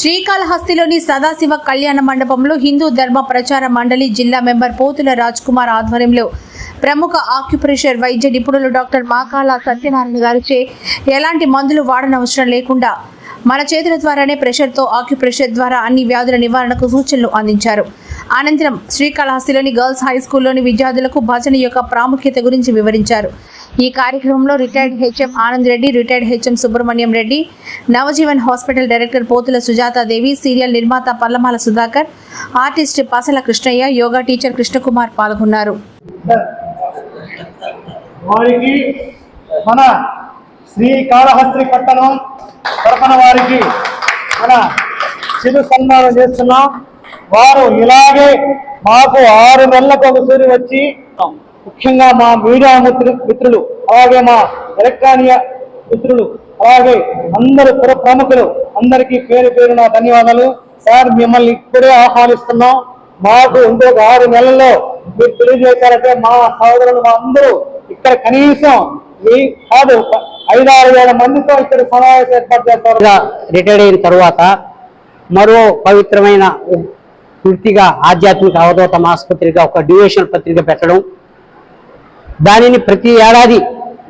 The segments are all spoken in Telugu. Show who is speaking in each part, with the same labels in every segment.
Speaker 1: శ్రీకాళహస్తిలోని సదాశివ కళ్యాణ మండపంలో హిందూ ధర్మ ప్రచార మండలి జిల్లా మెంబర్ పోతుల రాజ్ కుమార్ ఆధ్వర్యంలో ప్రముఖ ఆక్యుప్రెషర్ వైద్య నిపుణులు డాక్టర్ మాకాల సత్యనారాయణ గారిచే ఎలాంటి మందులు వాడనవసరం లేకుండా మన చేతుల ద్వారానే ప్రెషర్తో ఆక్యుప్రెషర్ ద్వారా అన్ని వ్యాధుల నివారణకు సూచనలు అందించారు. అనంతరం శ్రీకాళహస్తిలోని గర్ల్స్ హై స్కూల్లోని విద్యార్థులకు భజన యొక్క ప్రాముఖ్యత గురించి వివరించారు. ఈ కార్యక్రమంలో retired HM Anand Reddy, retired HM Subrahmanyam Reddy, Navajeevan hospital director Pothula Sujatadevi, serial నిర్మాత పల్లమాల సుధాకర్, ఆర్టిస్ట్ పసల కృష్ణయ్య, యోగా టీచర్ కృష్ణకుమార్ పాల్గొన్నారు.
Speaker 2: వారికి మన శ్రీకాళహస్తి పట్టణం తరపున వారికి మన చిరు సన్మానం చేస్తున్నాం. వారు ఇలాగే మాకు 6 నెలలకు ఒకసారి వచ్చి ముఖ్యంగా మా మీడియా మిత్రులు, అలాగే మా ఎలక్ట్రానిక్ మిత్రులు, అలాగే అందరు ప్రముఖులు అందరికీ పేరు పేరున ధన్యవాదాలు. సార్, మిమ్మల్ని ఇప్పుడే ఆహ్వానిస్తున్నాం. మాకు ఇంకొక 6 నెలల్లో మీరు తెలియజేశారంటే మా సోదరులు మా అందరూ ఇక్కడ కనీసం కాదు 5-6 వేల మందితో ఇక్కడ సమావేశం ఏర్పాటు చేస్తారు.
Speaker 3: రిటైర్డ్ అయిన తర్వాత మరో పవిత్రమైన పూర్తిగా ఆధ్యాత్మిక అవధూత ఆసుపత్రిగా ఒక డివిజనల్ పత్రిక పెట్టడం, దానిని ప్రతి ఏడాది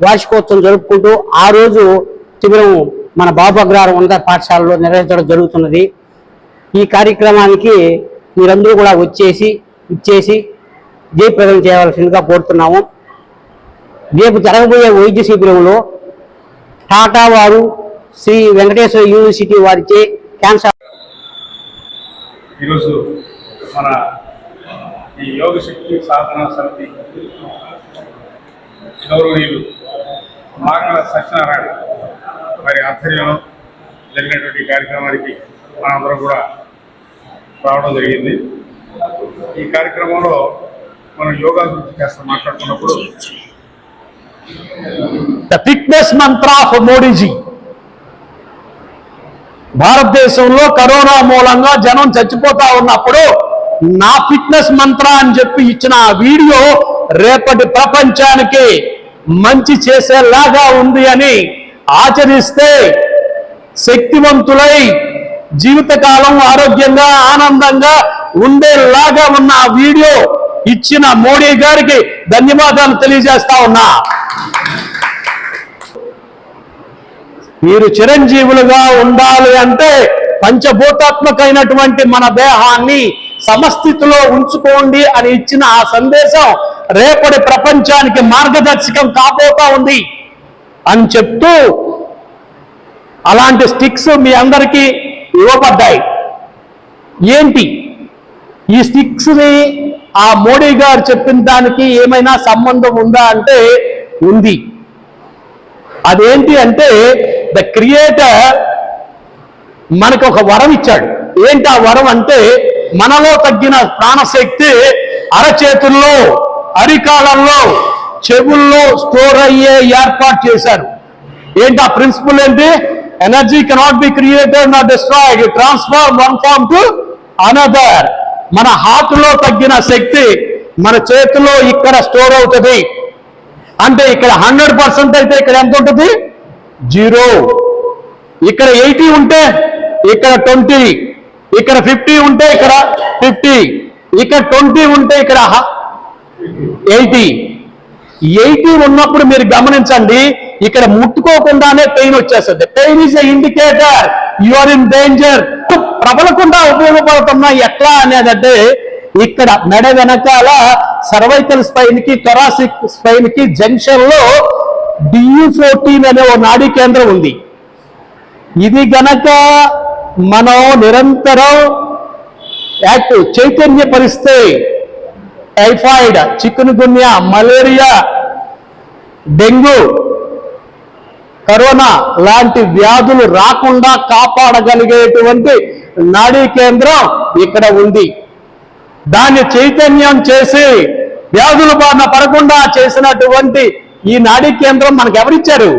Speaker 3: వార్షికోత్సవం జరుపుకుంటూ ఆ రోజు శిబిరం మన బాబు అగ్రహారం ఉన్నత పాఠశాలలో నిర్వహించడం జరుగుతున్నది. ఈ కార్యక్రమానికి మీరందరూ కూడా ఇచ్చేసి జయప్రదం చేయవలసిందిగా కోరుతున్నాము. రేపు జరగబోయే వైద్య శిబిరంలో టాటా వారు, శ్రీ వెంకటేశ్వర యూనివర్సిటీ వారిచే క్యాన్సర్.
Speaker 4: ఈరోజు మన ఈ యోగ శక్తి సాధన సమితి గౌరవనీయులు మాకాల సత్యనారాయణ వారి ఆధ్వర్యంలో జరిగినటువంటి కార్యక్రమానికి మనందరం కూడా రావడం జరిగింది. ఈ కార్యక్రమంలో మనం యోగా గురించి కాస్త మాట్లాడుకున్నప్పుడు
Speaker 2: the fitness Mantra of Modiji. భారతదేశంలో కరోనా మూలంగా జనం చచ్చిపోతా ఉన్నప్పుడు నా ఫిట్నెస్ మంత్ర అని చెప్పి ఇచ్చిన ఆ వీడియో రేపటి ప్రపంచానికి మంచి చేసేలాగా ఉంది అని ఆచరిస్తే శక్తివంతులై జీవితకాలం ఆరోగ్యంగా ఆనందంగా ఉండేలాగా ఉన్న ఆ వీడియో ఇచ్చిన మోడీ గారికి ధన్యవాదాలు తెలియజేస్తా ఉన్నా. మీరు చిరంజీవులుగా ఉండాలి అంటే పంచభూతాత్మకమైనటువంటి మన దేహాన్ని సమస్థితిలో ఉంచుకోండి అని ఇచ్చిన ఆ సందేశం రేపటి ప్రపంచానికి మార్గదర్శకం కాబోతా ఉంది అని చెప్తూ అలాంటి స్టిక్స్ మీ అందరికీ ఇవ్వబడ్డాయి. ఏంటి ఈ స్టిక్స్ని ఆ మోడీ గారు చెప్పిన దానికి ఏమైనా సంబంధం ఉందా అంటే ఉంది. అదేంటి అంటే ద క్రియేటర్ మనకు ఒక వరం ఇచ్చాడు. ఏంటి ఆ వరం అంటే మనలో తగ్గిన ప్రాణశక్తి అరచేతుల్లో, అరికాలంలో, చెవుల్లో స్టోర్ అయ్యే ఏర్పాటు చేశారు. ఏంటి ఆ ప్రిన్సిపల్ ఏంటి? Energy cannot be created not destroyed, transform one form to another. మన హార్ట్లో తగ్గిన శక్తి మన చేతిలో ఇక్కడ స్టోర్ అవుతుంది. అంటే ఇక్కడ 100% అయితే ఇక్కడ ఎంత ఉంటుంది? 0. ఇక్కడ 80 ఉంటే ఇక్కడ 20, ఇక్కడ 50 ఉంటే ఇక్కడ 50, ఇక్కడ 20 ఉంటే ఇక్కడ 80 ఉన్నప్పుడు మీరు గమనించండి, ఇక్కడ ముట్టుకోకుండానే పెయిన్ వచ్చేస్తుంది. Pain is a indicator you are in danger. ప్రబలకుండా ఉపయోగపడుతున్నా ఎట్లా అనేదంటే ఇక్కడ మెడ వెనకాల సర్వైకల్ స్పైన్ కి థొరాసిక్ స్పైన్ కి జంక్షన్ లో DU14 అనే ఓ నాడీ కేంద్రం ఉంది. ఇది గనక మనం నిరంతరం చైతన్యపరిస్తే టైఫాయిడ్, చికున్ గున్యా, మలేరియా, డెంగ్యూ, కరోనా లాంటి వ్యాధులు రాకుండా కాపాడగలిగేటువంటి నాడీ కేంద్రం ఇక్కడ ఉంది. దాన్ని చైతన్యం చేసి వ్యాధుల బారిన పడకుండా చేసినటువంటి ఈ నాడీ కేంద్రం మనకు ఎవరిచ్చారు?